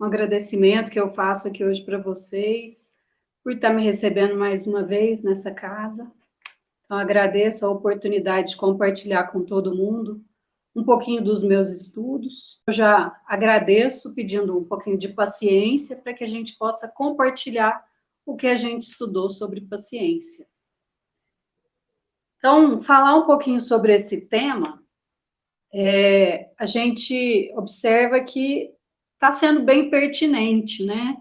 um agradecimento que eu faço aqui hoje para vocês, por estar me recebendo mais uma vez nessa casa. Então, agradeço a oportunidade de compartilhar com todo mundo um pouquinho dos meus estudos. Eu já agradeço, pedindo um pouquinho de paciência para que a gente possa compartilhar o que a gente estudou sobre paciência. Então, falar um pouquinho sobre esse tema, a gente observa que está sendo bem pertinente, né?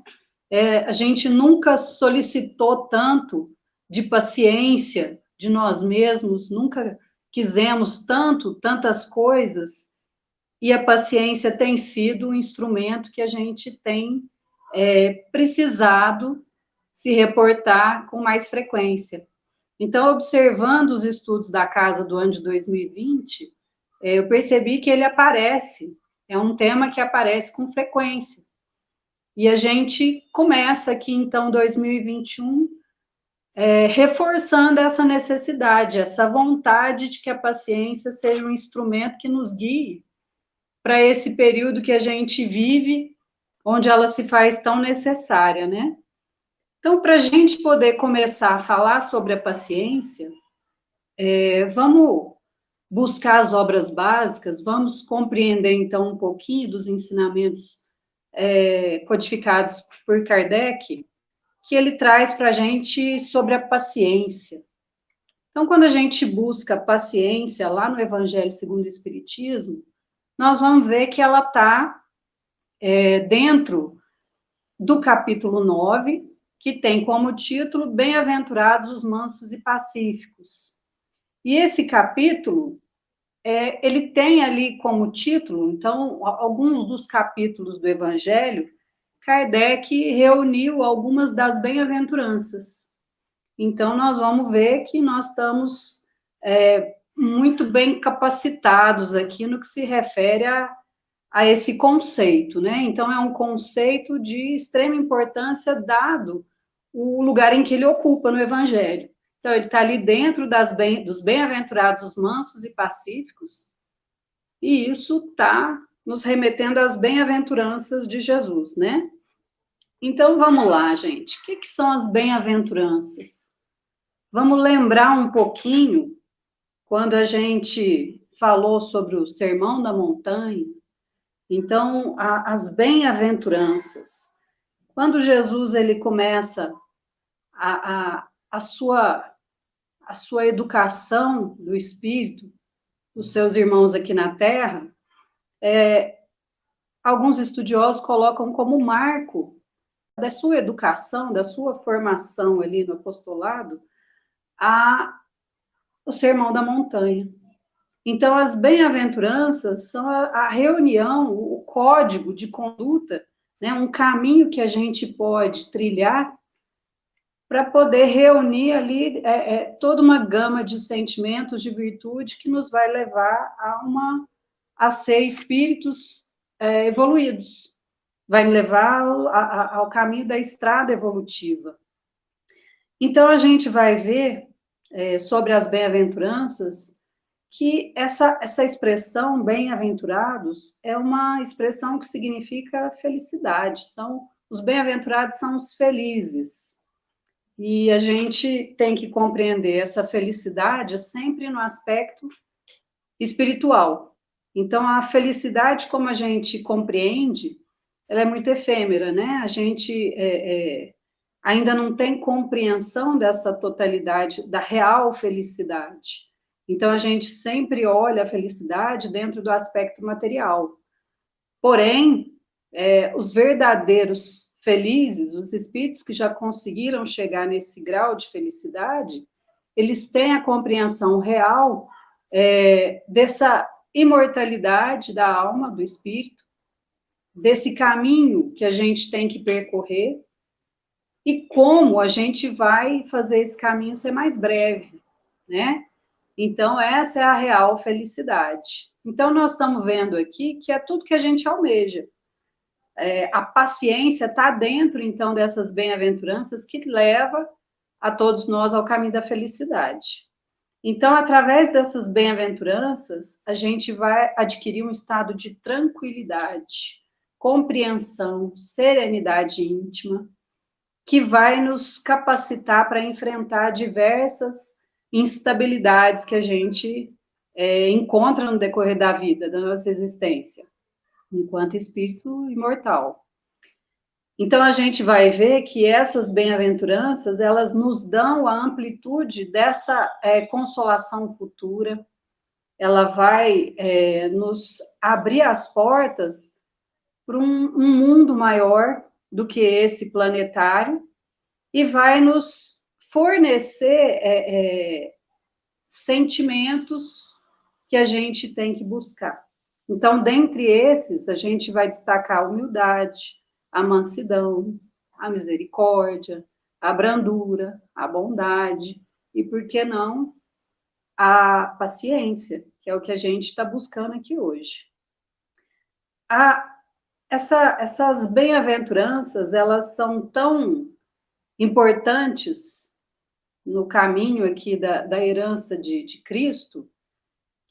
A gente nunca solicitou tanto de paciência de nós mesmos, nunca quisemos tantas coisas, e a paciência tem sido um instrumento que a gente tem precisado se reportar com mais frequência. Então, observando os estudos da casa do ano de 2020, eu percebi que ele aparece, é um tema que aparece com frequência. E a gente começa aqui, então, 2021, reforçando essa necessidade, essa vontade de que a paciência seja um instrumento que nos guie para esse período que a gente vive, onde ela se faz tão necessária, né? Então, para a gente poder começar a falar sobre a paciência, vamos buscar as obras básicas, vamos compreender, então, um pouquinho dos ensinamentos codificados por Kardec, que ele traz para a gente sobre a paciência. Então, quando a gente busca paciência lá no Evangelho segundo o Espiritismo, nós vamos ver que ela está dentro do capítulo 9, que tem como título Bem-aventurados os mansos e pacíficos. E esse capítulo, ele tem ali como título, então, alguns dos capítulos do Evangelho, Kardec reuniu algumas das bem-aventuranças. Então, nós vamos ver que nós estamos muito bem capacitados aqui no que se refere a esse conceito, né? Então, é um conceito de extrema importância, dado o lugar em que ele ocupa no Evangelho. Então, ele está ali dentro dos bem-aventurados os mansos e pacíficos, e isso está nos remetendo às bem-aventuranças de Jesus, né? Então, vamos lá, gente. O que são as bem-aventuranças? Vamos lembrar um pouquinho, quando a gente falou sobre o Sermão da Montanha. Então, as bem-aventuranças. Quando Jesus ele começa a sua educação do Espírito, os seus irmãos aqui na Terra, alguns estudiosos colocam como marco da sua educação, da sua formação ali no apostolado, o Sermão da Montanha. Então, as bem-aventuranças são a reunião, o código de conduta, né, um caminho que a gente pode trilhar para poder reunir ali toda uma gama de sentimentos, de virtude, que nos vai levar a ser espíritos evoluídos, vai me levar ao caminho da estrada evolutiva. Então, a gente vai ver sobre as bem-aventuranças que essa expressão bem-aventurados é uma expressão que significa felicidade. Os bem-aventurados são os felizes. E a gente tem que compreender essa felicidade sempre no aspecto espiritual. Então, a felicidade, como a gente compreende, ela é muito efêmera, né? A gente ainda não tem compreensão dessa totalidade, da real felicidade. Então, a gente sempre olha a felicidade dentro do aspecto material. Porém, os verdadeiros felizes, os espíritos que já conseguiram chegar nesse grau de felicidade, eles têm a compreensão real dessa imortalidade da alma, do espírito, desse caminho que a gente tem que percorrer e como a gente vai fazer esse caminho ser mais breve, né? Então, essa é a real felicidade. Então, nós estamos vendo aqui que é tudo que a gente almeja. A paciência está dentro, então, dessas bem-aventuranças que leva a todos nós ao caminho da felicidade. Então, através dessas bem-aventuranças, a gente vai adquirir um estado de tranquilidade, compreensão, serenidade íntima, que vai nos capacitar para enfrentar diversas instabilidades que a gente encontra no decorrer da vida, da nossa existência, enquanto espírito imortal. Então, a gente vai ver que essas bem-aventuranças, elas nos dão a amplitude dessa consolação futura, ela vai nos abrir as portas para um mundo maior do que esse planetário e vai nos fornecer sentimentos que a gente tem que buscar. Então, dentre esses, a gente vai destacar a humildade, a mansidão, a misericórdia, a brandura, a bondade e, por que não, a paciência, que é o que a gente está buscando aqui hoje. Essas bem-aventuranças, elas são tão importantes no caminho aqui da herança de Cristo,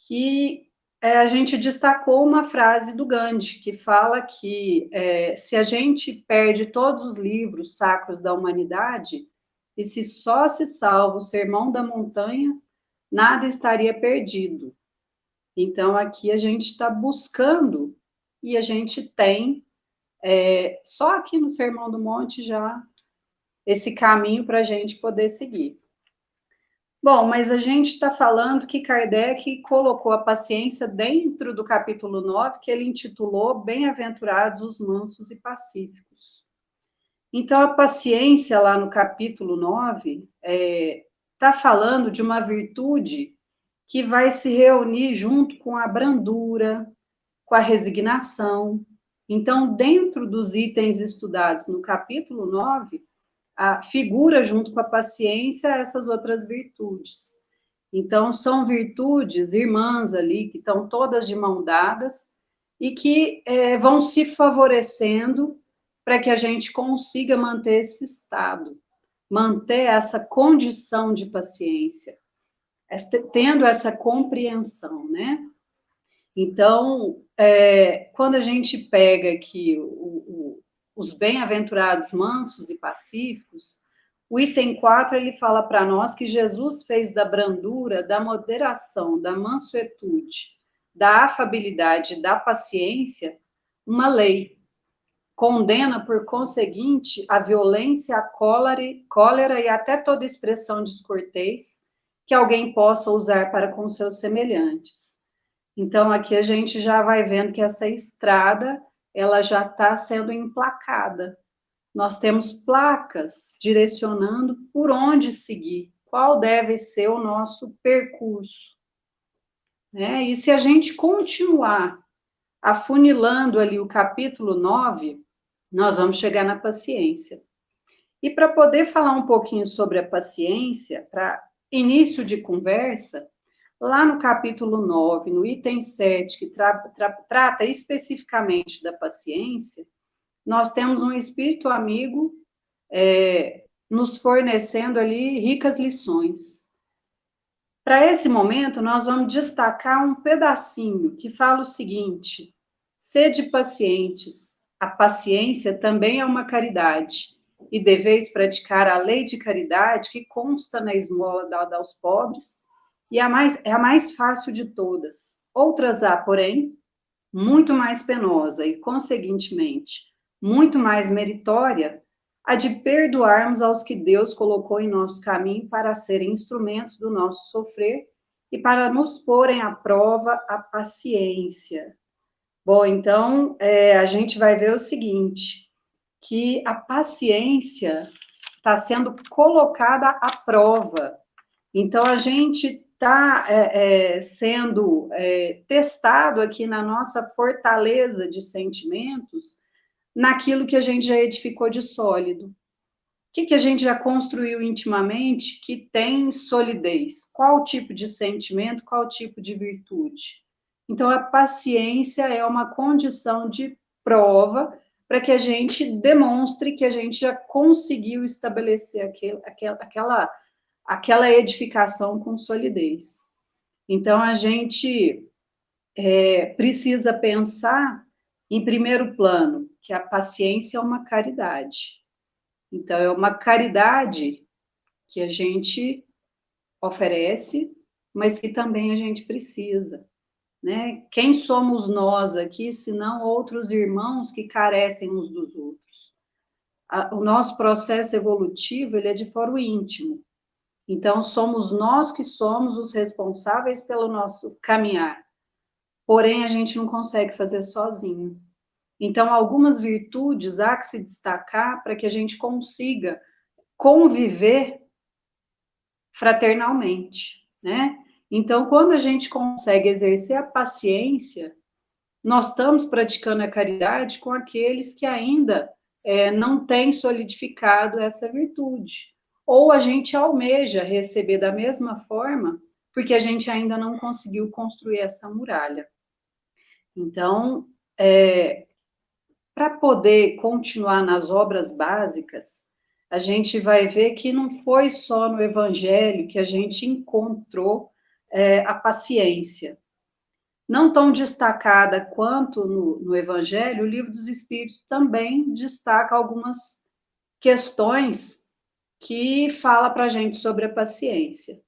que a gente destacou uma frase do Gandhi, que fala que se a gente perde todos os livros sacros da humanidade, e se só se salva o Sermão da Montanha, nada estaria perdido. Então, aqui a gente está buscando, e a gente tem, só aqui no Sermão do Monte já, esse caminho para a gente poder seguir. Bom, mas a gente está falando que Kardec colocou a paciência dentro do capítulo 9, que ele intitulou Bem-aventurados os mansos e pacíficos. Então, a paciência, lá no capítulo 9, está falando de uma virtude que vai se reunir junto com a brandura, com a resignação. Então, dentro dos itens estudados no capítulo 9, figura junto com a paciência essas outras virtudes. Então, são virtudes irmãs ali, que estão todas de mão dadas e que vão se favorecendo para que a gente consiga manter esse estado, manter essa condição de paciência, tendo essa compreensão, né? Então, quando a gente pega aqui os bem-aventurados mansos e pacíficos, o item 4, ele fala para nós que Jesus fez da brandura, da moderação, da mansuetude, da afabilidade, da paciência, uma lei. Condena, por conseguinte, a violência, a cólera e até toda expressão descortês que alguém possa usar para com seus semelhantes. Então, aqui a gente já vai vendo que essa estrada, ela já está sendo emplacada. Nós temos placas direcionando por onde seguir, qual deve ser o nosso percurso. Né? E se a gente continuar afunilando ali o capítulo 9, nós vamos chegar na paciência. E para poder falar um pouquinho sobre a paciência, para início de conversa, lá no capítulo 9, no item 7, que trata especificamente da paciência, nós temos um espírito amigo nos fornecendo ali ricas lições. Para esse momento, nós vamos destacar um pedacinho que fala o seguinte: sede pacientes, a paciência também é uma caridade, e deveis praticar a lei de caridade que consta na esmola dada aos pobres, e é a mais fácil de todas. Outras há, porém, muito mais penosa e, conseguintemente, muito mais meritória, a de perdoarmos aos que Deus colocou em nosso caminho para serem instrumentos do nosso sofrer e para nos porem à prova a paciência. Bom, então, a gente vai ver o seguinte, que a paciência está sendo colocada à prova. Então, a gente está sendo testado aqui na nossa fortaleza de sentimentos, naquilo que a gente já edificou de sólido. O que a gente já construiu intimamente que tem solidez? Qual tipo de sentimento, qual tipo de virtude? Então, a paciência é uma condição de prova para que a gente demonstre que a gente já conseguiu estabelecer aquela edificação com solidez. Então, a gente precisa pensar em primeiro plano, que a paciência é uma caridade. Então, é uma caridade que a gente oferece, mas que também a gente precisa, né? Quem somos nós aqui, se não outros irmãos que carecem uns dos outros? O nosso processo evolutivo, ele é de foro íntimo. Então, somos nós que somos os responsáveis pelo nosso caminhar. Porém, a gente não consegue fazer sozinho. Então, algumas virtudes há que se destacar para que a gente consiga conviver fraternalmente, né? Então, quando a gente consegue exercer a paciência, nós estamos praticando a caridade com aqueles que ainda não têm solidificado essa virtude. Ou a gente almeja receber da mesma forma, porque a gente ainda não conseguiu construir essa muralha. Então, para poder continuar nas obras básicas, a gente vai ver que não foi só no Evangelho que a gente encontrou a paciência. Não tão destacada quanto no Evangelho, o Livro dos Espíritos também destaca algumas questões que fala para a gente sobre a paciência.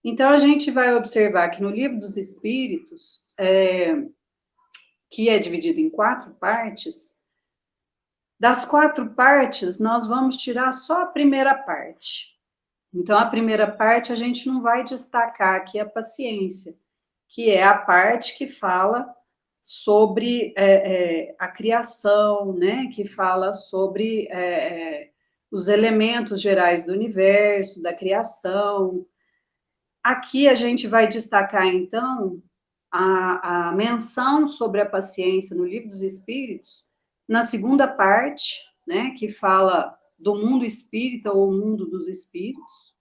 Então, a gente vai observar que no Livro dos Espíritos, que é dividido em 4 partes, das 4 partes, nós vamos tirar só a primeira parte. Então, a primeira parte, a gente não vai destacar aqui a paciência, que é a parte que fala sobre a criação, né? Que fala sobre os elementos gerais do universo, da criação. Aqui a gente vai destacar, então, a menção sobre a paciência no Livro dos Espíritos, na segunda parte, né, que fala do mundo espírita ou mundo dos espíritos.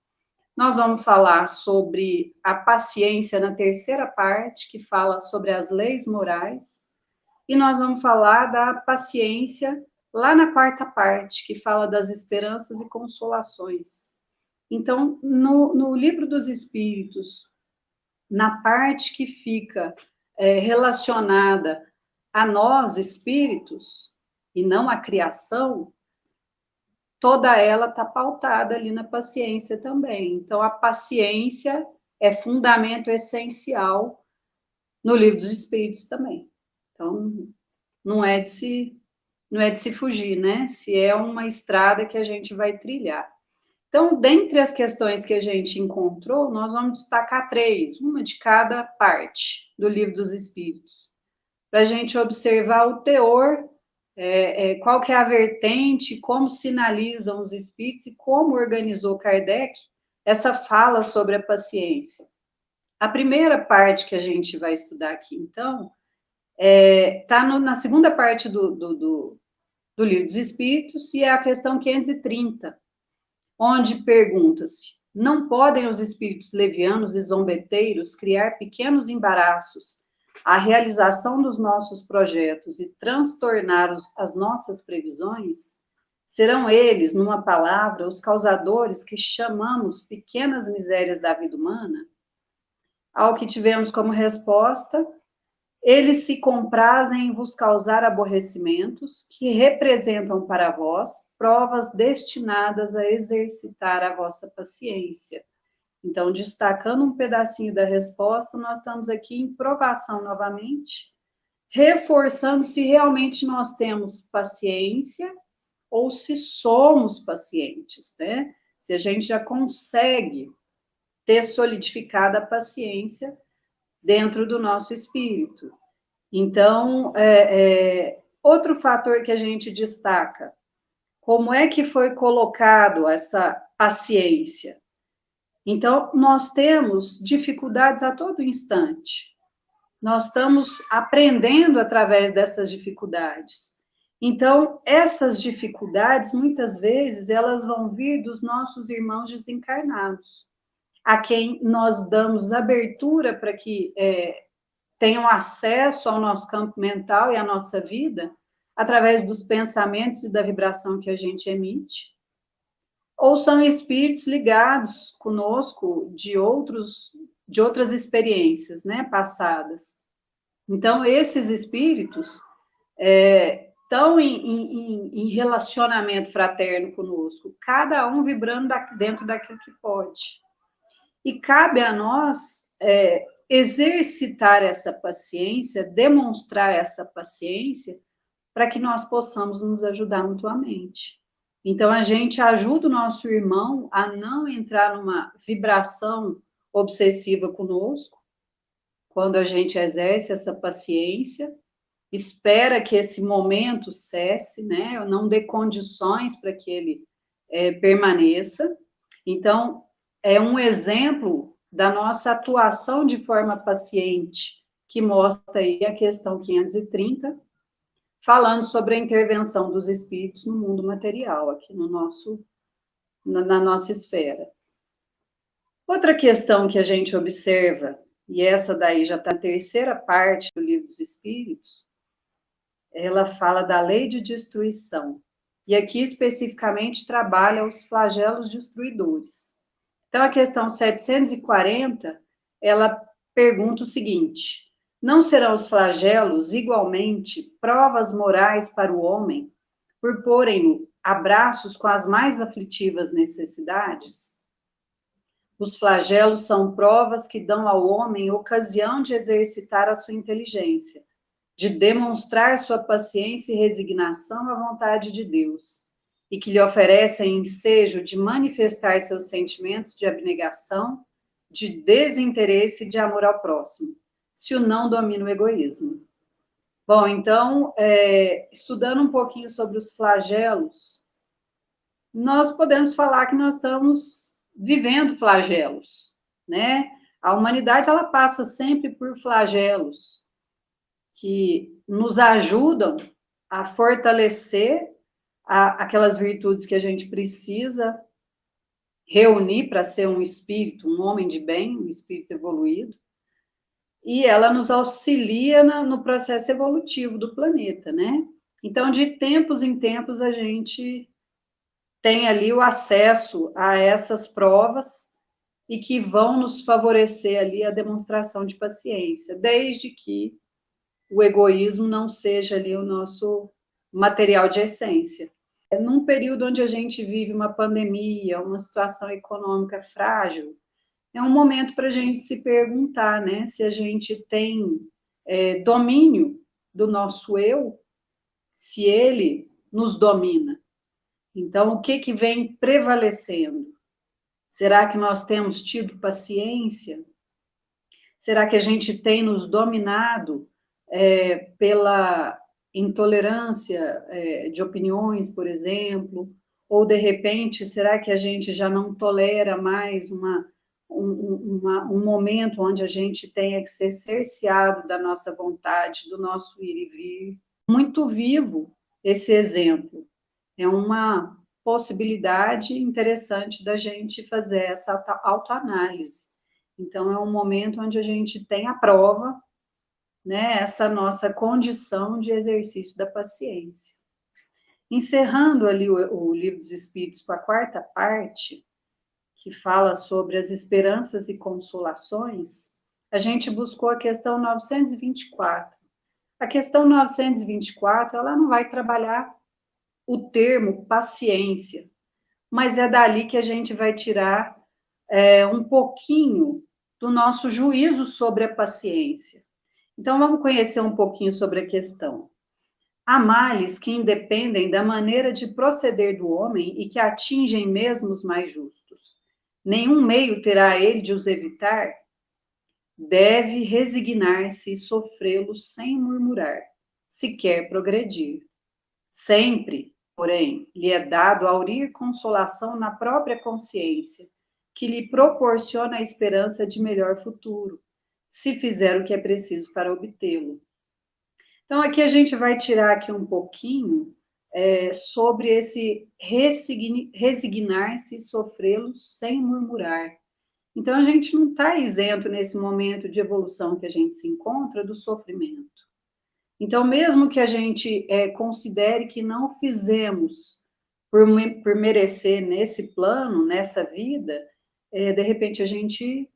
Nós vamos falar sobre a paciência na terceira parte, que fala sobre as leis morais. E nós vamos falar da paciência lá na quarta parte, que fala das esperanças e consolações. Então, no Livro dos Espíritos, na parte que fica relacionada a nós, espíritos, e não a criação, toda ela está pautada ali na paciência também. Então, a paciência é fundamento essencial no Livro dos Espíritos também. Então, não é de se fugir, né? Se é uma estrada que a gente vai trilhar. Então, dentre as questões que a gente encontrou, nós vamos destacar 3, uma de cada parte do Livro dos Espíritos, para a gente observar o teor, qual que é a vertente, como sinalizam os espíritos e como organizou Kardec essa fala sobre a paciência. A primeira parte que a gente vai estudar aqui, então, está na segunda parte do Livro dos Espíritos, e é a questão 530, onde pergunta-se: não podem os espíritos levianos e zombeteiros criar pequenos embaraços à realização dos nossos projetos e transtornar as nossas previsões? Serão eles, numa palavra, os causadores que chamamos pequenas misérias da vida humana? Ao que tivemos como resposta: eles se comprazem em vos causar aborrecimentos, que representam para vós provas destinadas a exercitar a vossa paciência. Então, destacando um pedacinho da resposta, nós estamos aqui em provação novamente, reforçando se realmente nós temos paciência ou se somos pacientes, né? Se a gente já consegue ter solidificada a paciência dentro do nosso espírito. Então, outro fator que a gente destaca: como é que foi colocado essa paciência? Então, nós temos dificuldades a todo instante. Nós estamos aprendendo através dessas dificuldades. Então, essas dificuldades, muitas vezes, elas vão vir dos nossos irmãos desencarnados, a quem nós damos abertura para que tenham acesso ao nosso campo mental e à nossa vida, através dos pensamentos e da vibração que a gente emite, ou são espíritos ligados conosco de outras experiências, né, passadas. Então, esses espíritos, estão em relacionamento fraterno conosco, cada um vibrando dentro daquilo que pode. E cabe a nós exercitar essa paciência, demonstrar essa paciência, para que nós possamos nos ajudar mutuamente. Então, a gente ajuda o nosso irmão a não entrar numa vibração obsessiva conosco, quando a gente exerce essa paciência, espera que esse momento cesse, né? Eu não dê condições para que ele permaneça. Então, é um exemplo da nossa atuação de forma paciente, que mostra aí a questão 530, falando sobre a intervenção dos espíritos no mundo material, aqui na nossa esfera. Outra questão que a gente observa, e essa daí já está na terceira parte do Livro dos Espíritos, ela fala da lei de destruição. E aqui especificamente trabalha os flagelos destruidores. Então, a questão 740, ela pergunta o seguinte: não serão os flagelos igualmente provas morais para o homem, por porem-no a braços com as mais aflitivas necessidades? Os flagelos são provas que dão ao homem ocasião de exercitar a sua inteligência, de demonstrar sua paciência e resignação à vontade de Deus, e que lhe oferecem ensejo de manifestar seus sentimentos de abnegação, de desinteresse e de amor ao próximo, se o não domina o egoísmo. Bom, então, estudando um pouquinho sobre os flagelos, nós podemos falar que nós estamos vivendo flagelos, né? A humanidade, ela passa sempre por flagelos que nos ajudam a fortalecer aquelas virtudes que a gente precisa reunir para ser um espírito, um homem de bem, um espírito evoluído, e ela nos auxilia no processo evolutivo do planeta, né? Então, de tempos em tempos, a gente tem ali o acesso a essas provas e que vão nos favorecer ali a demonstração de paciência, desde que o egoísmo não seja ali o nosso material de essência. Num período onde a gente vive uma pandemia, uma situação econômica frágil, é um momento para a gente se perguntar, né, se a gente tem domínio do nosso eu, se ele nos domina. Então, o que vem prevalecendo? Será que nós temos tido paciência? Será que a gente tem nos dominado pela intolerância de opiniões, por exemplo? Ou, de repente, será que a gente já não tolera mais um momento onde a gente tenha que ser cerceado da nossa vontade, do nosso ir e vir? Muito vivo esse exemplo. É uma possibilidade interessante da gente fazer essa autoanálise. Então, é um momento onde a gente tem a prova, né, essa nossa condição de exercício da paciência. Encerrando ali o Livro dos Espíritos com a quarta parte, que fala sobre as esperanças e consolações, a gente buscou a questão 924. A questão 924, ela não vai trabalhar o termo paciência, mas é dali que a gente vai tirar um pouquinho do nosso juízo sobre a paciência. Então, vamos conhecer um pouquinho sobre a questão. Há males que independem da maneira de proceder do homem e que atingem mesmo os mais justos. Nenhum meio terá ele de os evitar. Deve resignar-se e sofrê-los sem murmurar, se quer progredir. Sempre, porém, lhe é dado aurir consolação na própria consciência, que lhe proporciona a esperança de melhor futuro, se fizer o que é preciso para obtê-lo. Então, aqui a gente vai tirar aqui um pouquinho sobre esse resignar-se e sofrê-los sem murmurar. Então, a gente não está isento nesse momento de evolução que a gente se encontra do sofrimento. Então, mesmo que a gente considere que não fizemos por merecer nesse plano, nessa vida, de repente a gente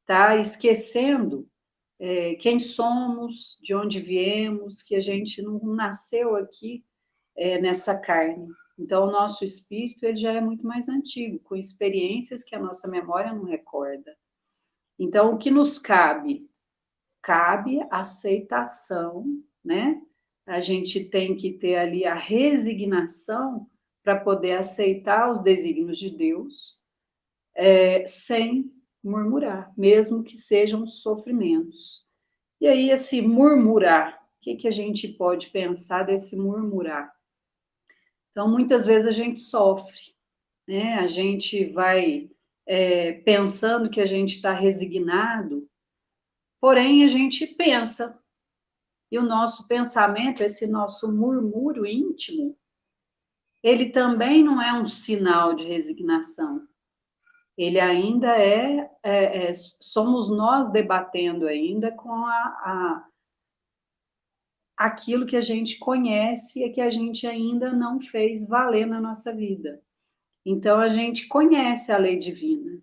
está esquecendo quem somos, de onde viemos, que a gente não nasceu aqui nessa carne. Então, o nosso espírito ele já é muito mais antigo, com experiências que a nossa memória não recorda. Então, o que nos cabe? Cabe aceitação, né? A gente tem que ter ali a resignação para poder aceitar os desígnios de Deus, sem murmurar, mesmo que sejam sofrimentos. E aí, esse murmurar, o que a gente pode pensar desse murmurar? Então, muitas vezes a gente sofre, né? A gente vai pensando que a gente está resignado, porém a gente pensa. E o nosso pensamento, esse nosso murmúrio íntimo, ele também não é um sinal de resignação. Ele ainda somos nós debatendo ainda com aquilo que a gente conhece e que a gente ainda não fez valer na nossa vida. Então, a gente conhece a lei divina,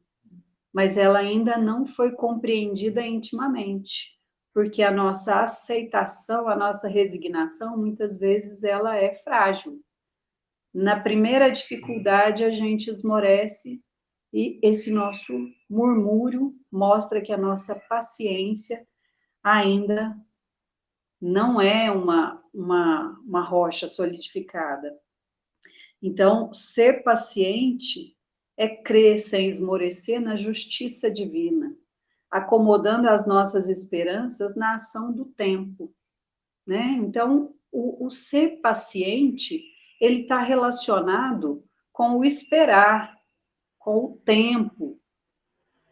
mas ela ainda não foi compreendida intimamente, porque a nossa aceitação, a nossa resignação, muitas vezes ela é frágil. Na primeira dificuldade, a gente esmorece e esse nosso murmúrio mostra que a nossa paciência ainda não é uma rocha solidificada. Então, ser paciente é crer sem esmorecer na justiça divina, acomodando as nossas esperanças na ação do tempo, né? Então, o ser paciente, ele está relacionado com o esperar, com o tempo,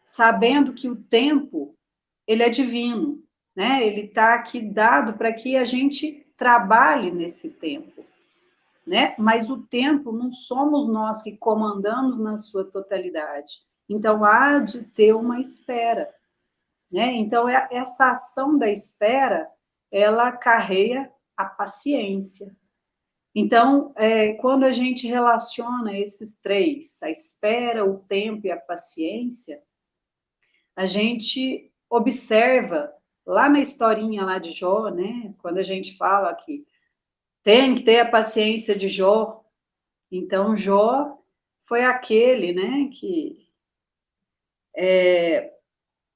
sabendo que o tempo, ele é divino, né? Ele está aqui dado para que a gente trabalhe nesse tempo, né? Mas o tempo não somos nós que comandamos na sua totalidade. Então, há de ter uma espera, né? Então, essa ação da espera, ela carrega a paciência. Então, quando a gente relaciona esses três, a espera, o tempo e a paciência, a gente observa lá na historinha lá de Jó, né? Quando a gente fala que tem que ter a paciência de Jó. Então, Jó foi aquele, né, que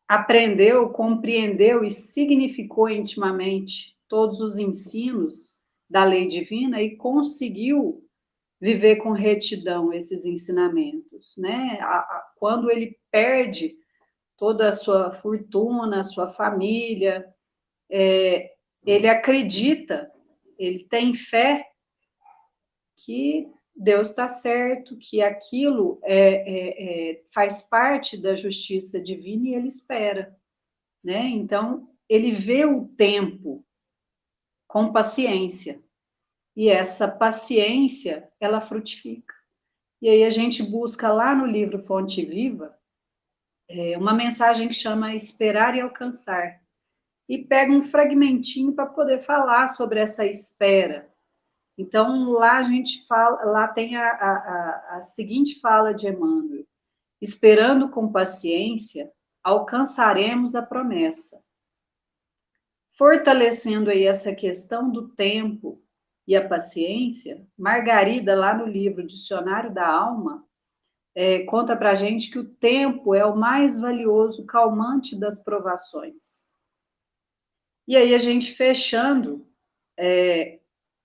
aprendeu, compreendeu e significou intimamente todos os ensinos da lei divina e conseguiu viver com retidão esses ensinamentos, né? Quando ele perde toda a sua fortuna, a sua família, ele acredita, ele tem fé que Deus está certo, que aquilo faz parte da justiça divina e ele espera, né? Então, ele vê o tempo com paciência, e essa paciência, ela frutifica. E aí a gente busca lá no livro Fonte Viva, uma mensagem que chama Esperar e Alcançar, e pega um fragmentinho para poder falar sobre essa espera. Então, lá a gente fala, lá tem a seguinte fala de Emmanuel: esperando com paciência, alcançaremos a promessa. Fortalecendo aí essa questão do tempo e a paciência, Margarida, lá no livro Dicionário da Alma, conta para a gente que o tempo é o mais valioso calmante das provações. E aí a gente fechando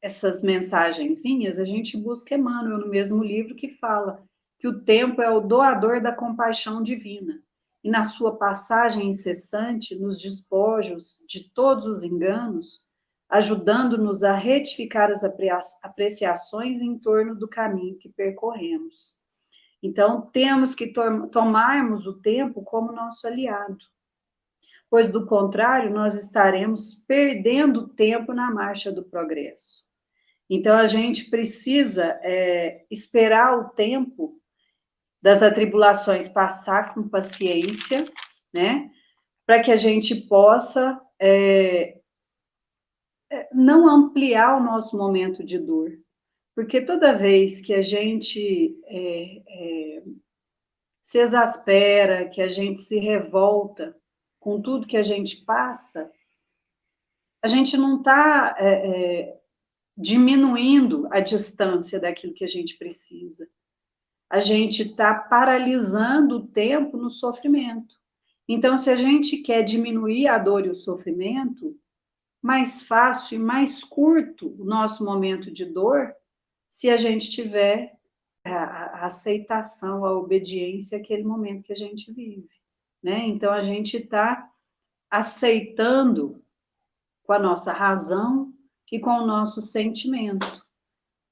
essas mensagenzinhas, a gente busca Emmanuel no mesmo livro que fala que o tempo é o doador da compaixão divina. E na sua passagem incessante, nos despojos de todos os enganos, ajudando-nos a retificar as apreciações em torno do caminho que percorremos. Então, temos que tomarmos o tempo como nosso aliado, pois, do contrário, nós estaremos perdendo tempo na marcha do progresso. Então, a gente precisa esperar o tempo das atribulações passar com paciência, né? Para que a gente possa não ampliar o nosso momento de dor. Porque toda vez que a gente se exaspera, que a gente se revolta, com tudo que a gente passa, a gente não está diminuindo a distância daquilo que a gente precisa. A gente está paralisando o tempo no sofrimento. Então, se a gente quer diminuir a dor e o sofrimento, mais fácil e mais curto o nosso momento de dor, se a gente tiver a aceitação, a obediência àquele momento que a gente vive, né? Então, a gente está aceitando com a nossa razão e com o nosso sentimento.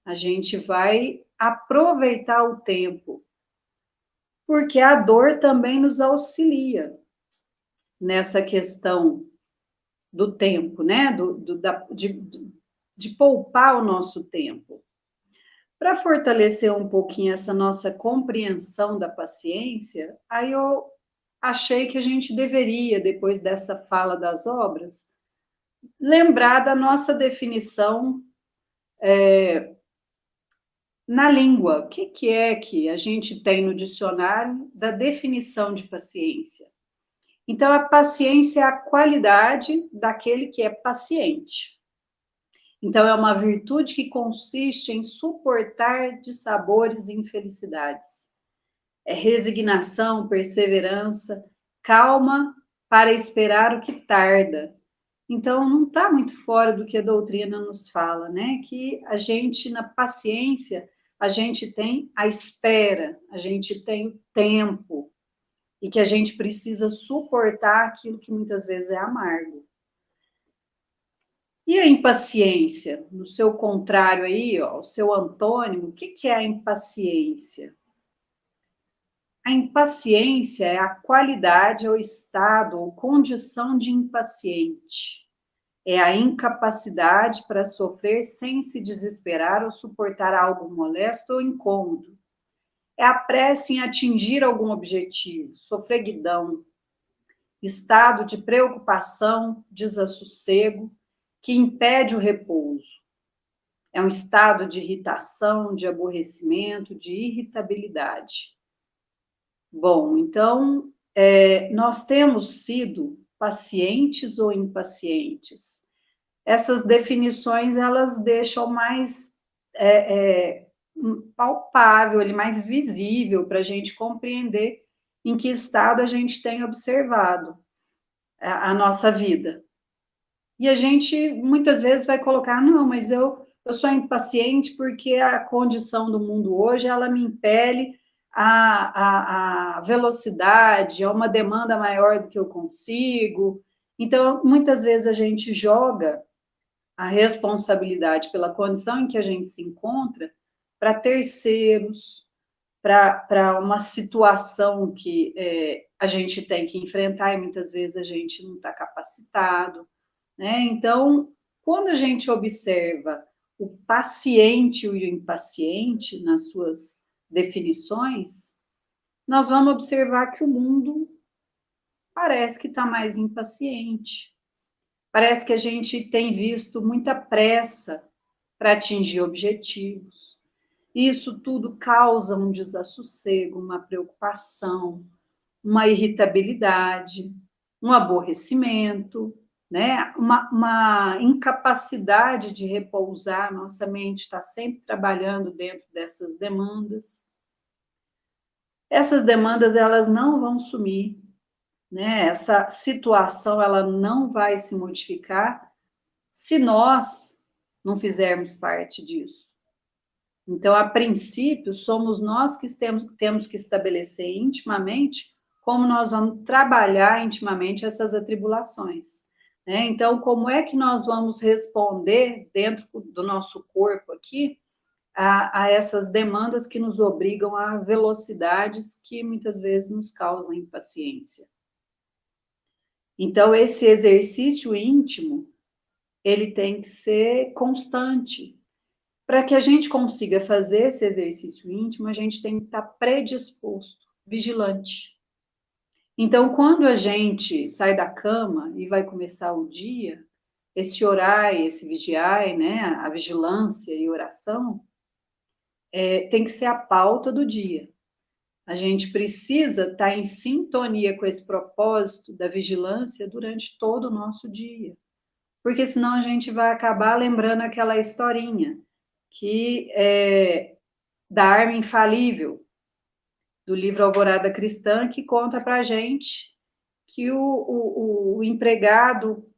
A gente vai aproveitar o tempo, porque a dor também nos auxilia nessa questão do tempo, né? De poupar o nosso tempo. Para fortalecer um pouquinho essa nossa compreensão da paciência, aí eu achei que a gente deveria, depois dessa fala das obras, lembrar da nossa definição na língua. O que é que a gente tem no dicionário da definição de paciência? Então, a paciência é a qualidade daquele que é paciente. Então, é uma virtude que consiste em suportar dissabores e infelicidades. É resignação, perseverança, calma para esperar o que tarda. Então, não está muito fora do que a doutrina nos fala, né? Que a gente, na paciência, a gente tem a espera, a gente tem o tempo, e que a gente precisa suportar aquilo que muitas vezes é amargo. E a impaciência? No seu contrário aí, ó, o seu antônimo, o que é a impaciência? A impaciência é a qualidade ou estado ou condição de impaciente. É a incapacidade para sofrer sem se desesperar ou suportar algo molesto ou incômodo. É a pressa em atingir algum objetivo, sofreguidão, estado de preocupação, desassossego, que impede o repouso. É um estado de irritação, de aborrecimento, de irritabilidade. Bom, então, nós temos sido pacientes ou impacientes? Essas definições, elas deixam mais palpável, mais visível para a gente compreender em que estado a gente tem observado a nossa vida. E a gente muitas vezes vai colocar, não, mas eu sou impaciente porque a condição do mundo hoje, ela me impele a velocidade, a uma demanda maior do que eu consigo. Então, muitas vezes a gente joga a responsabilidade pela condição em que a gente se encontra para terceiros, para uma situação que a gente tem que enfrentar e muitas vezes a gente não está capacitado, né? Então, quando a gente observa o paciente e o impaciente nas suas definições, nós vamos observar que o mundo parece que está mais impaciente. Parece que a gente tem visto muita pressa para atingir objetivos. Isso tudo causa um desassossego, uma preocupação, uma irritabilidade, um aborrecimento, né? Uma incapacidade de repousar. Nossa mente está sempre trabalhando dentro dessas demandas. Essas demandas, elas não vão sumir, né? Essa situação, ela não vai se modificar se nós não fizermos parte disso. Então, a princípio, somos nós que temos que estabelecer intimamente como nós vamos trabalhar intimamente essas atribulações, né? Então, como é que nós vamos responder dentro do nosso corpo aqui a essas demandas que nos obrigam a velocidades que muitas vezes nos causam impaciência? Então, esse exercício íntimo, ele tem que ser constante. Para que a gente consiga fazer esse exercício íntimo, a gente tem que estar predisposto, vigilante. Então, quando a gente sai da cama e vai começar o dia, esse orar, esse vigiar, né, a vigilância e oração, tem que ser a pauta do dia. A gente precisa estar em sintonia com esse propósito da vigilância durante todo o nosso dia. Porque senão a gente vai acabar lembrando aquela historinha que da arma infalível, do livro Alvorada Cristã, que conta para a gente que o empregado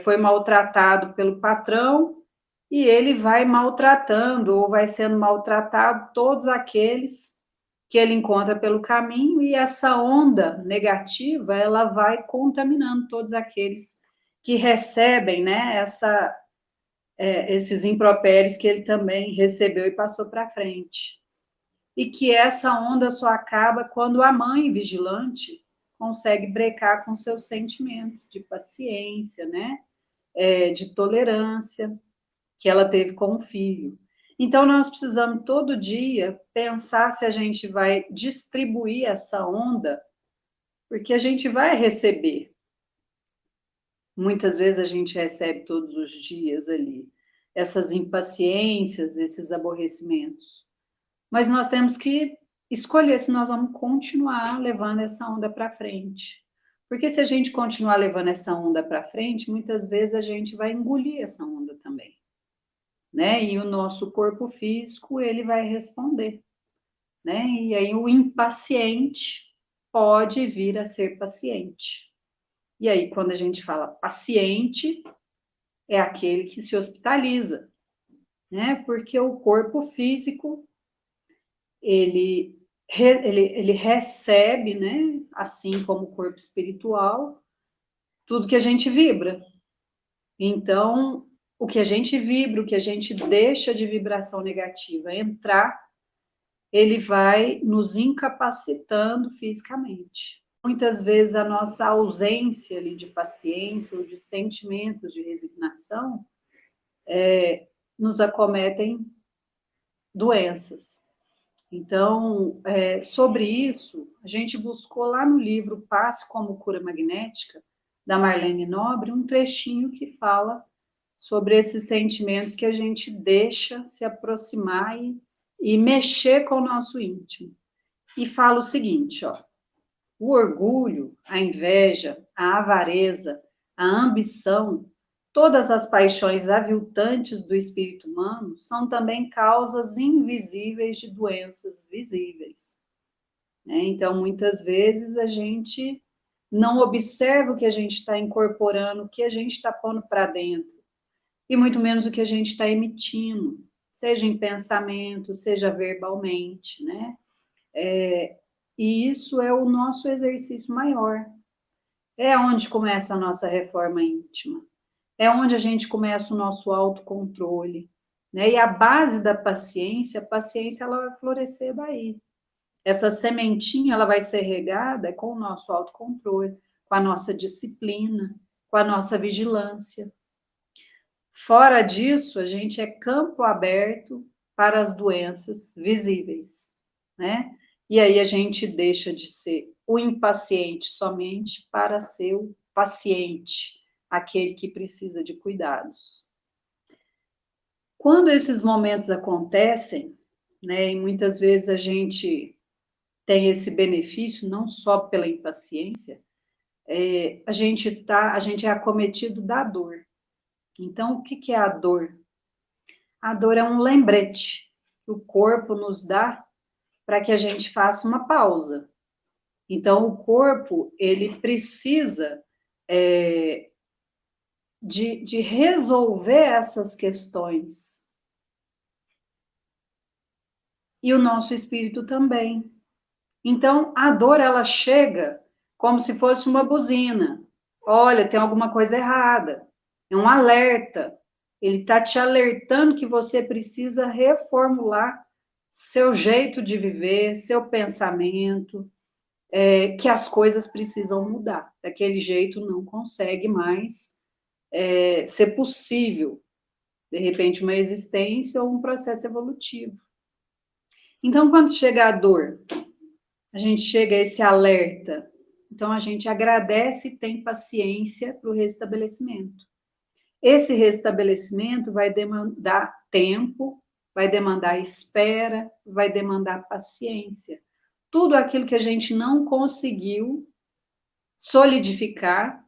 foi maltratado pelo patrão e ele vai maltratando ou vai sendo maltratado todos aqueles que ele encontra pelo caminho, e essa onda negativa ela vai contaminando todos aqueles que recebem, né, esses impropérios que ele também recebeu e passou para frente. E que essa onda só acaba quando a mãe vigilante consegue brecar com seus sentimentos de paciência, né, de tolerância que ela teve com o filho. Então, nós precisamos todo dia pensar se a gente vai distribuir essa onda, porque a gente vai receber. Muitas vezes a gente recebe todos os dias ali essas impaciências, esses aborrecimentos. Mas nós temos que escolher se nós vamos continuar levando essa onda para frente. Porque se a gente continuar levando essa onda para frente, muitas vezes a gente vai engolir essa onda também. Né? E o nosso corpo físico, ele vai responder, né? E aí o impaciente pode vir a ser paciente. E aí, quando a gente fala paciente, é aquele que se hospitaliza, né? Porque o corpo físico, ele recebe, né? Assim como o corpo espiritual, tudo que a gente vibra. Então, o que a gente vibra, o que a gente deixa de vibração negativa entrar, ele vai nos incapacitando fisicamente. Muitas vezes a nossa ausência ali de paciência ou de sentimentos de resignação nos acometem doenças. Então, sobre isso, a gente buscou lá no livro Passe como Cura Magnética, da Marlene Nobre, um trechinho que fala sobre esses sentimentos que a gente deixa se aproximar e mexer com o nosso íntimo. E fala o seguinte, ó: o orgulho, a inveja, a avareza, a ambição, todas as paixões aviltantes do espírito humano são também causas invisíveis de doenças visíveis. Então, muitas vezes a gente não observa o que a gente está incorporando, o que a gente está pondo para dentro, e muito menos o que a gente está emitindo, seja em pensamento, seja verbalmente, né? E isso é o nosso exercício maior. É onde começa a nossa reforma íntima. É onde a gente começa o nosso autocontrole, né? E a base da paciência, a paciência ela vai florescer daí. Essa sementinha ela vai ser regada com o nosso autocontrole, com a nossa disciplina, com a nossa vigilância. Fora disso, a gente é campo aberto para as doenças visíveis, né? E aí a gente deixa de ser o impaciente somente para ser o paciente, aquele que precisa de cuidados. Quando esses momentos acontecem, né, e muitas vezes a gente tem esse benefício, não só pela impaciência, a gente é acometido da dor. Então, o que é a dor? A dor é um lembrete que o corpo nos dá para que a gente faça uma pausa. Então, o corpo, ele precisa de resolver essas questões. E o nosso espírito também. Então, a dor, ela chega como se fosse uma buzina. Olha, tem alguma coisa errada. É um alerta. Ele está te alertando que você precisa reformular seu jeito de viver, seu pensamento, que as coisas precisam mudar. Daquele jeito não consegue mais ser possível, de repente, uma existência ou um processo evolutivo. Então, quando chega a dor, a gente chega a esse alerta, então a gente agradece e tem paciência para o restabelecimento. Esse restabelecimento vai demandar tempo, vai demandar espera, vai demandar paciência. tudo aquilo que a gente não conseguiu solidificar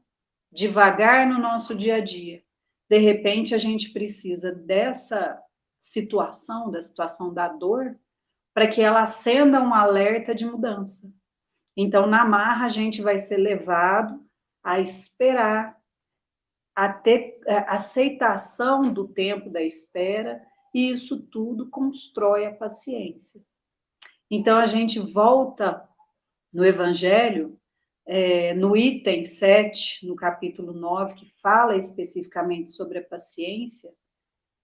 devagar no nosso dia a dia. De repente, a gente precisa dessa situação, da situação da dor, para que ela acenda um alerta de mudança. Então, na marra, a gente vai ser levado a esperar, a ter aceitação do tempo da espera, e isso tudo constrói a paciência. Então, a gente volta no Evangelho, no item 7, no capítulo 9, que fala especificamente sobre a paciência,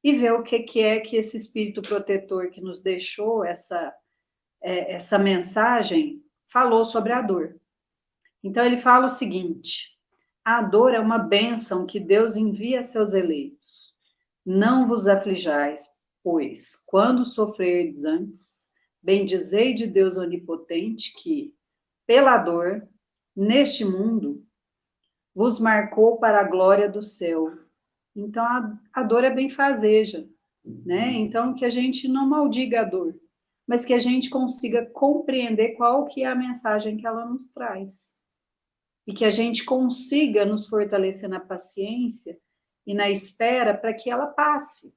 e vê o que é que esse Espírito protetor que nos deixou essa mensagem falou sobre a dor. Então, ele fala o seguinte: a dor é uma bênção que Deus envia a seus eleitos. Não vos aflijais, pois, quando sofrerdes antes, bendizei de Deus onipotente que, pela dor, neste mundo, vos marcou para a glória do céu. Então, a dor é benfazeja, né? Então, que a gente não maldiga a dor, mas que a gente consiga compreender qual que é a mensagem que ela nos traz. E que a gente consiga nos fortalecer na paciência e na espera para que ela passe.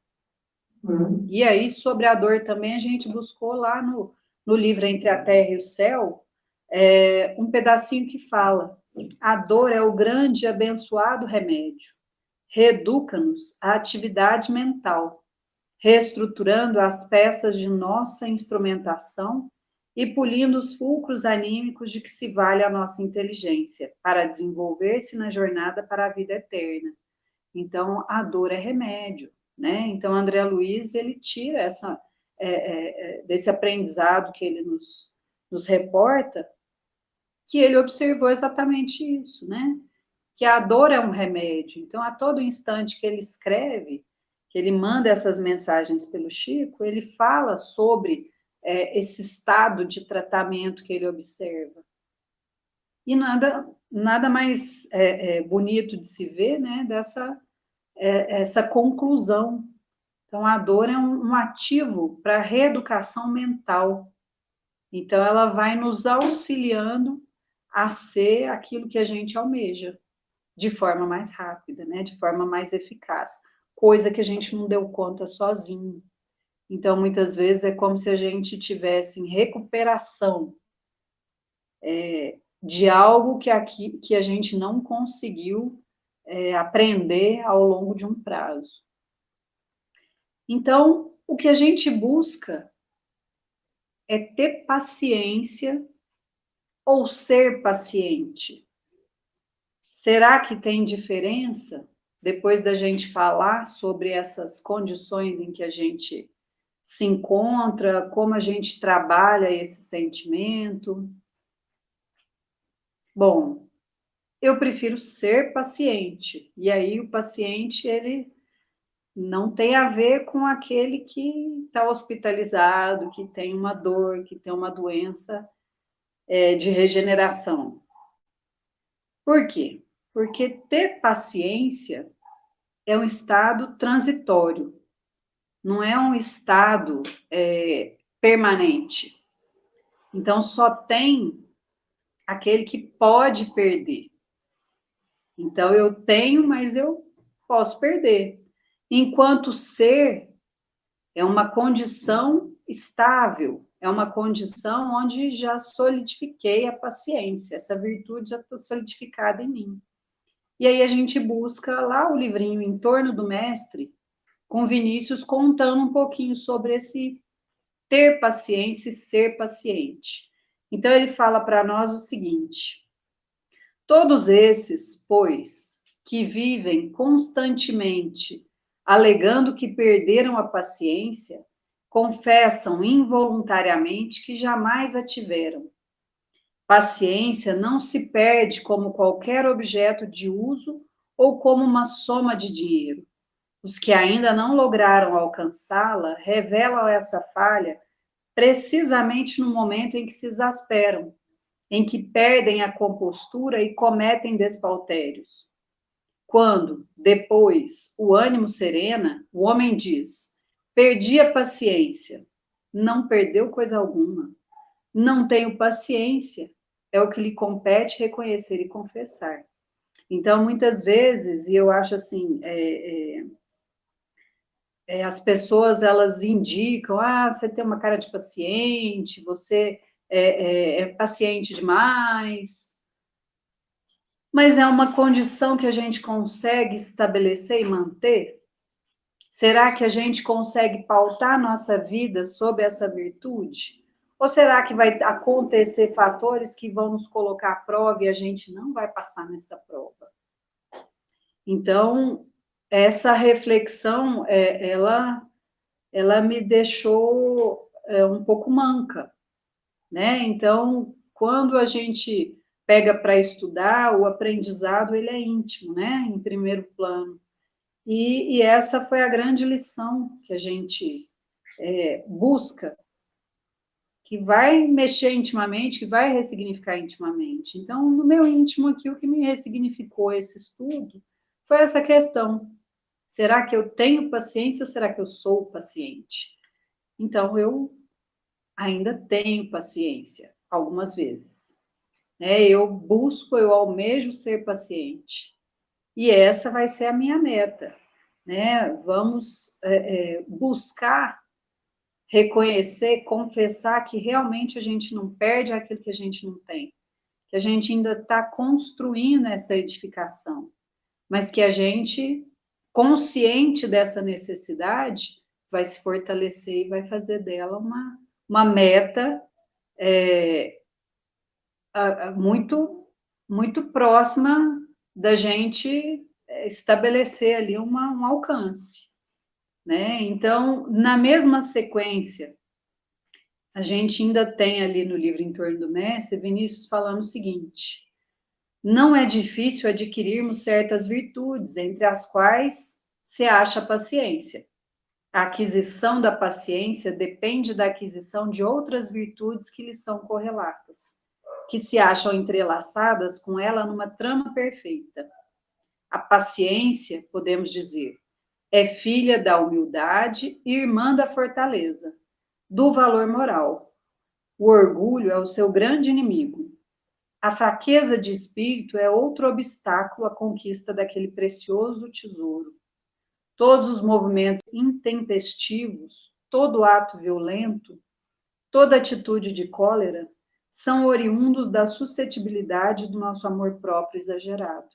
E aí, sobre a dor também, a gente buscou lá no livro Entre a Terra e o Céu, um pedacinho que fala: a dor é o grande e abençoado remédio. Reeduca-nos à atividade mental, reestruturando as peças de nossa instrumentação e polindo os fulcros anímicos de que se vale a nossa inteligência, para desenvolver-se na jornada para a vida eterna. Então, a dor é remédio, né? Então, André Luiz, ele tira desse aprendizado que ele nos reporta, que ele observou exatamente isso, né? Que a dor é um remédio. Então, a todo instante que ele escreve, que ele manda essas mensagens pelo Chico, ele fala sobre esse estado de tratamento que ele observa. E nada mais bonito de se ver, né, essa conclusão. Então, a dor é um ativo para a reeducação mental. Então, ela vai nos auxiliando a ser aquilo que a gente almeja, de forma mais rápida, né, de forma mais eficaz, coisa que a gente não deu conta sozinho. Então, muitas vezes, é como se a gente tivesse em recuperação de algo que a gente não conseguiu aprender ao longo de um prazo. Então, o que a gente busca é ter paciência ou ser paciente. Será que tem diferença depois da gente falar sobre essas condições em que a gente se encontra, como a gente trabalha esse sentimento? Bom, eu prefiro ser paciente. E aí o paciente, ele não tem a ver com aquele que está hospitalizado, que tem uma dor, que tem uma doença de regeneração. Por quê? Porque ter paciência é um estado transitório, não é um estado permanente. Então, só tem aquele que pode perder. Então, eu tenho, mas eu posso perder. Enquanto ser é uma condição estável, é uma condição onde já solidifiquei a paciência, essa virtude já está solidificada em mim. E aí a gente busca lá o livrinho Em Torno do Mestre, com Vinícius contando um pouquinho sobre esse ter paciência e ser paciente. Então ele fala para nós o seguinte: todos esses, pois, que vivem constantemente alegando que perderam a paciência, confessam involuntariamente que jamais a tiveram. Paciência não se perde como qualquer objeto de uso ou como uma soma de dinheiro. Os que ainda não lograram alcançá-la revelam essa falha precisamente no momento em que se exasperam, em que perdem a compostura e cometem despauterios. Quando, depois, o ânimo serena, o homem diz: perdi a paciência. Não perdeu coisa alguma. não tenho paciência, é o que lhe compete reconhecer e confessar. Então, muitas vezes, e eu acho assim, as pessoas, elas indicam, você tem uma cara de paciente, você é paciente demais, mas é uma condição que a gente consegue estabelecer e manter? Será que a gente consegue pautar a nossa vida sob essa virtude? Ou será que vai acontecer fatores que vão nos colocar à prova e a gente não vai passar nessa prova? Então, essa reflexão, ela me deixou um pouco manca, né? Então, quando a gente pega para estudar, o aprendizado, ele é íntimo, né? Em primeiro plano. E essa foi a grande lição que a gente busca, que vai mexer intimamente, que vai ressignificar intimamente. Então, no meu íntimo aqui, o que me ressignificou esse estudo foi essa questão. Será que eu tenho paciência ou será que eu sou paciente? Então, eu ainda tenho paciência, algumas vezes. Eu busco, eu almejo ser paciente. E essa vai ser a minha meta. Vamos buscar reconhecer, confessar que realmente a gente não perde aquilo que a gente não tem, que a gente ainda está construindo essa edificação, mas que a gente, consciente dessa necessidade, vai se fortalecer e vai fazer dela uma meta muito, muito próxima da gente estabelecer ali um alcance. Então, na mesma sequência, a gente ainda tem ali no livro Em Torno do Mestre, Vinícius falando o seguinte: não é difícil adquirirmos certas virtudes, entre as quais se acha a paciência. A aquisição da paciência depende da aquisição de outras virtudes que lhe são correlatas, que se acham entrelaçadas com ela numa trama perfeita. A paciência, podemos dizer, é filha da humildade e irmã da fortaleza, do valor moral. O orgulho é o seu grande inimigo. A fraqueza de espírito é outro obstáculo à conquista daquele precioso tesouro. Todos os movimentos intempestivos, todo ato violento, toda atitude de cólera são oriundos da suscetibilidade do nosso amor próprio exagerado.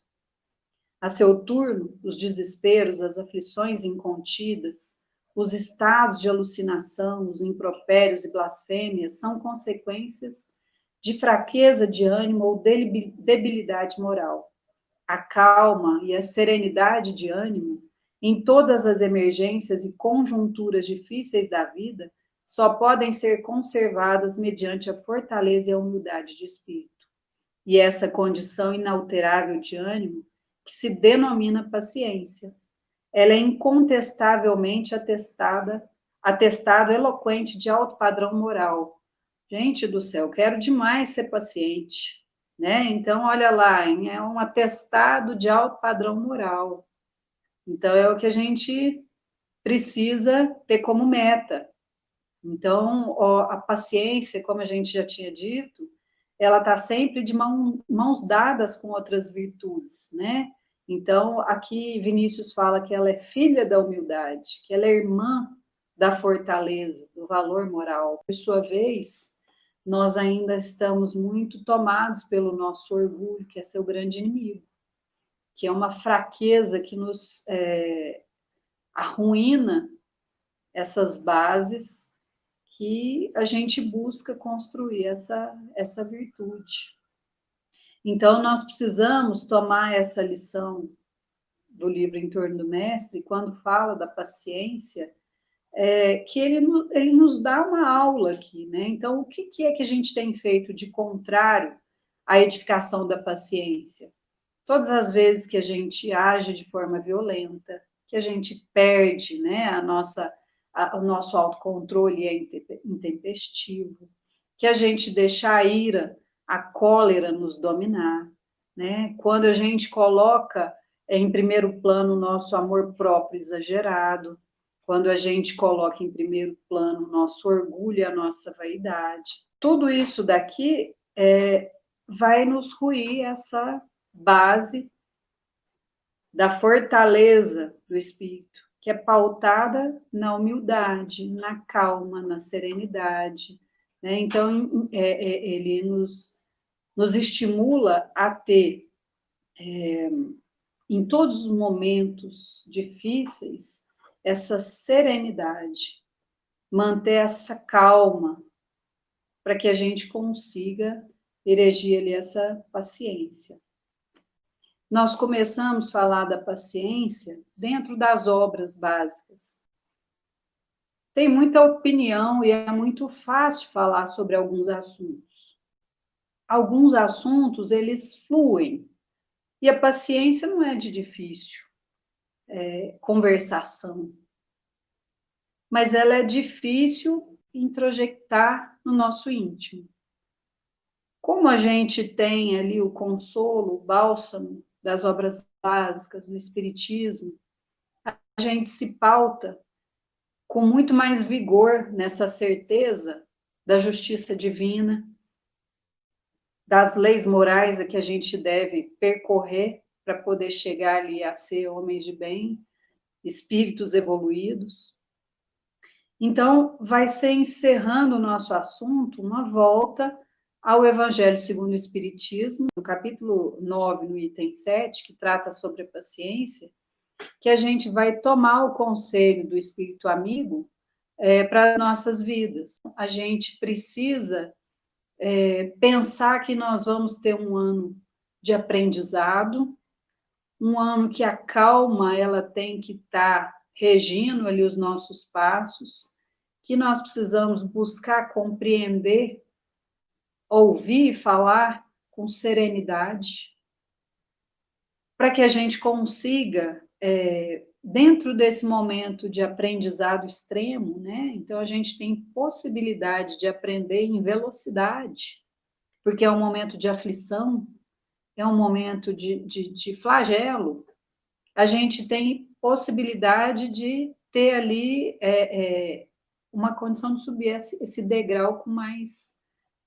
A seu turno, os desesperos, as aflições incontidas, os estados de alucinação, os impropérios e blasfêmias são consequências de fraqueza de ânimo ou debilidade moral. A calma e a serenidade de ânimo, em todas as emergências e conjunturas difíceis da vida, só podem ser conservadas mediante a fortaleza e a humildade de espírito. E essa condição inalterável de ânimo, que se denomina paciência, ela é incontestavelmente atestado eloquente de alto padrão moral. Gente do céu, quero demais ser paciente, Então, olha lá, é um atestado de alto padrão moral. Então, é o que a gente precisa ter como meta. Então, a paciência, como a gente já tinha dito, ela está sempre de mãos dadas com outras virtudes, Então, aqui Vinícius fala que ela é filha da humildade, que ela é irmã da fortaleza, do valor moral. Por sua vez, nós ainda estamos muito tomados pelo nosso orgulho, que é seu grande inimigo, que é uma fraqueza que nos arruína essas bases que a gente busca construir essa virtude. Então, nós precisamos tomar essa lição do livro Em Torno do Mestre, quando fala da paciência, que ele nos dá uma aula aqui, Então, o que é que a gente tem feito de contrário à edificação da paciência? Todas as vezes que a gente age de forma violenta, que a gente perde, o nosso autocontrole é intempestivo, que a gente deixa a ira, a cólera nos dominar, Quando a gente coloca em primeiro plano o nosso amor próprio exagerado, quando a gente coloca em primeiro plano o nosso orgulho e a nossa vaidade. Tudo isso daqui vai nos ruir essa base da fortaleza do espírito, que é pautada na humildade, na calma, na serenidade, né? Então, ele nos estimula a ter, em todos os momentos difíceis, essa serenidade, manter essa calma, para que a gente consiga erigir ali essa paciência. Nós começamos a falar da paciência dentro das obras básicas. Tem muita opinião e é muito fácil falar sobre alguns assuntos. Alguns assuntos, eles fluem. E a paciência não é de difícil conversação. Mas ela é difícil introjectar no nosso íntimo. Como a gente tem ali o consolo, o bálsamo das obras básicas, do Espiritismo, a gente se pauta com muito mais vigor nessa certeza da justiça divina, das leis morais a que a gente deve percorrer para poder chegar ali a ser homens de bem, espíritos evoluídos. Então, vai ser encerrando o nosso assunto uma volta ao Evangelho segundo o Espiritismo, no capítulo 9, no item 7, que trata sobre a paciência, que a gente vai tomar o conselho do Espírito Amigo para as nossas vidas. A gente precisa pensar que nós vamos ter um ano de aprendizado, um ano que a calma ela tem que estar regindo ali os nossos passos, que nós precisamos buscar compreender, ouvir e falar com serenidade, para que a gente consiga, dentro desse momento de aprendizado extremo, né? Então a gente tem possibilidade de aprender em velocidade, porque é um momento de aflição, é um momento de flagelo, a gente tem possibilidade de ter ali uma condição de subir esse degrau com mais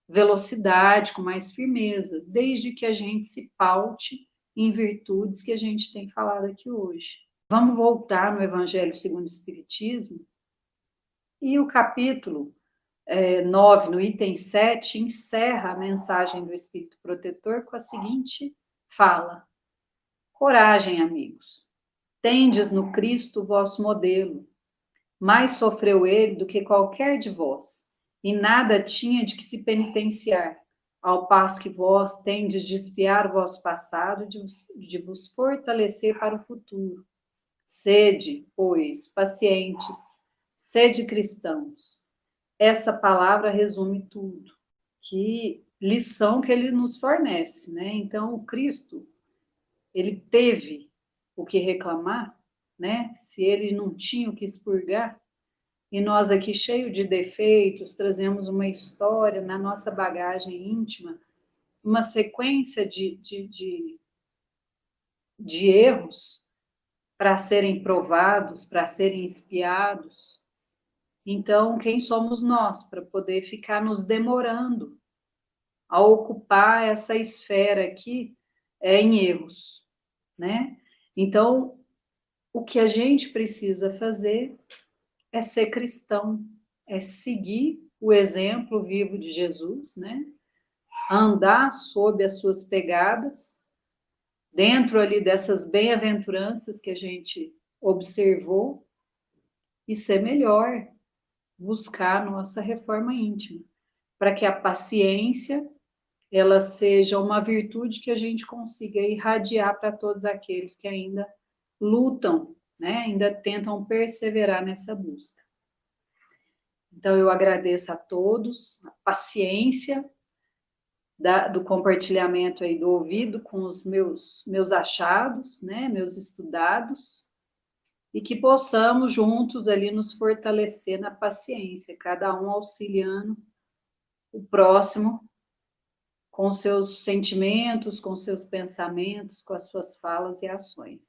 velocidade, com mais firmeza, desde que a gente se paute em virtudes que a gente tem falado aqui hoje. Vamos voltar no Evangelho segundo o Espiritismo, e o capítulo 9, no item 7, encerra a mensagem do Espírito Protetor com a seguinte fala: coragem, amigos, tendes no Cristo o vosso modelo, mais sofreu ele do que qualquer de vós, e nada tinha de que se penitenciar, ao passo que vós tendes de espiar o vosso passado e de vos fortalecer para o futuro. Sede, pois, pacientes, sede cristãos. Essa palavra resume tudo. Que lição que ele nos fornece, né? Então, o Cristo, ele teve o que reclamar, né? Se ele não tinha o que expurgar, e nós aqui, cheio de defeitos, trazemos uma história na nossa bagagem íntima, uma sequência de erros para serem provados, para serem espiados. Então, quem somos nós para poder ficar nos demorando a ocupar essa esfera aqui em erros, né? Então, o que a gente precisa fazer é ser cristão, é seguir o exemplo vivo de Jesus, né? Andar sob as suas pegadas, dentro ali dessas bem-aventuranças que a gente observou, e ser melhor, buscar a nossa reforma íntima, para que a paciência ela seja uma virtude que a gente consiga irradiar para todos aqueles que ainda lutam, né? Ainda tentam perseverar nessa busca. Então, eu agradeço a todos a paciência do compartilhamento aí do ouvido com os meus achados, né, meus estudados, e que possamos juntos ali nos fortalecer na paciência, cada um auxiliando o próximo com seus sentimentos, com seus pensamentos, com as suas falas e ações.